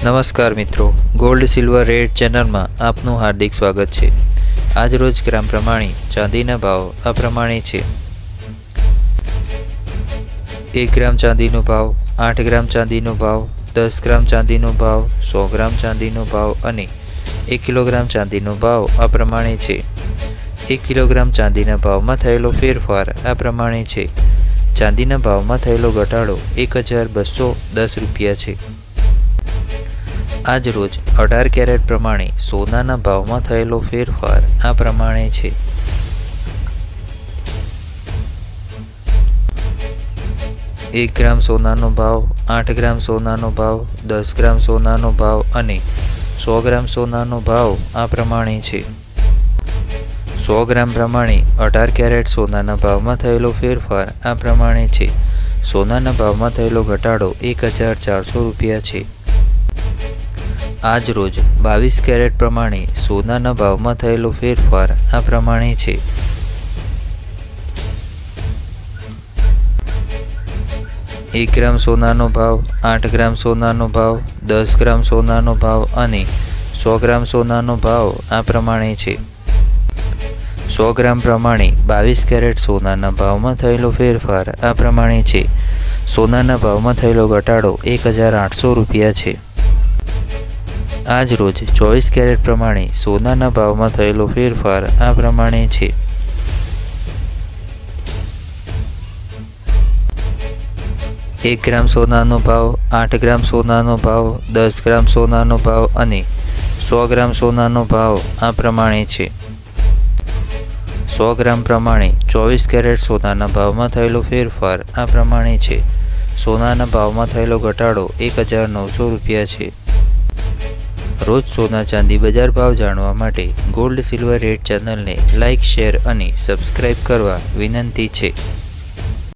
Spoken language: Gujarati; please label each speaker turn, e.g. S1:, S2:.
S1: નમસ્કાર મિત્રો, ગોલ્ડ સિલ્વર રેટ ચેનલમાં આપનું હાર્દિક સ્વાગત છે। આજ રોજ ગ્રામ પ્રમાણે ચાંદીના ભાવ આ પ્રમાણે છે। 1 ગ્રામ ચાંદીનો ભાવ, 8 ગ્રામ ચાંદીનો ભાવ, 10 ગ્રામ ચાંદીનો ભાવ, 100 ગ્રામ ચાંદીનો ભાવ અને 1 કિલોગ્રામ ચાંદીનો ભાવ આ પ્રમાણે છે। 1 કિલોગ્રામ ચાંદીના ભાવમાં થયેલો ફેરફાર આ પ્રમાણે છે। ચાંદીના ભાવમાં થયેલો ઘટાડો 1210 રૂપિયા છે। આજ રોજ 18 કેરેટ પ્રમાણે સોનાના ભાવમાં થયેલો ફેરફાર આ પ્રમાણે છે। 1 ગ્રામ સોનાનો ભાવ, 8 ગ્રામ સોનાનો ભાવ, 10 ગ્રામ સોનાનો ભાવ અને 100 ગ્રામ સોનાનો ભાવ આ પ્રમાણે છે। 100 ગ્રામ પ્રમાણે 18 કેરેટ સોનાના ભાવમાં થયેલો ફેરફાર આ પ્રમાણે છે। સોનાના ભાવમાં થયેલો ઘટાડો 1400 રૂપિયા છે। આજ રોજ 22 કેરેટ પ્રમાણે સોનાના ભાવમાં થયેલો ફેરફાર આ પ્રમાણે છે। 1 ગ્રામ સોનાનો ભાવ, 8 ગ્રામ સોનાનો ભાવ, 10 ગ્રામ સોનાનો ભાવ અને 100 ગ્રામ સોનાનો ભાવ આ પ્રમાણે છે। 100 ગ્રામ પ્રમાણે 22 કેરેટ સોનાના ભાવમાં થયેલો ફેરફાર આ પ્રમાણે છે। સોનાના ભાવમાં થયેલો ઘટાડો 1800 રૂપિયા છે। આજ રોજ 24 કેરેટ પ્રમાણે સોનાના ભાવમાં થયેલો ફેરફાર આ પ્રમાણે છે। 1 ગ્રામ સોનાનો ભાવ, 8 ગ્રામ સોનાનો ભાવ, 10 ગ્રામ સોનાનો ભાવ અને 100 ગ્રામ સોનાનો ભાવ આ પ્રમાણે છે। 100 ગ્રામ પ્રમાણે 24 કેરેટ સોનાના ભાવમાં થયેલો ફેરફાર આ પ્રમાણે છે। સોનાના ભાવમાં થયેલો ઘટાડો 1900 રૂપિયા છે। રોજ સોના ચાંદી બજાર ભાવ જાણવા માટે ગોલ્ડ સિલ્વર રેટ ચેનલને લાઇક, શેર અને સબસ્ક્રાઇબ કરવા વિનંતી છે।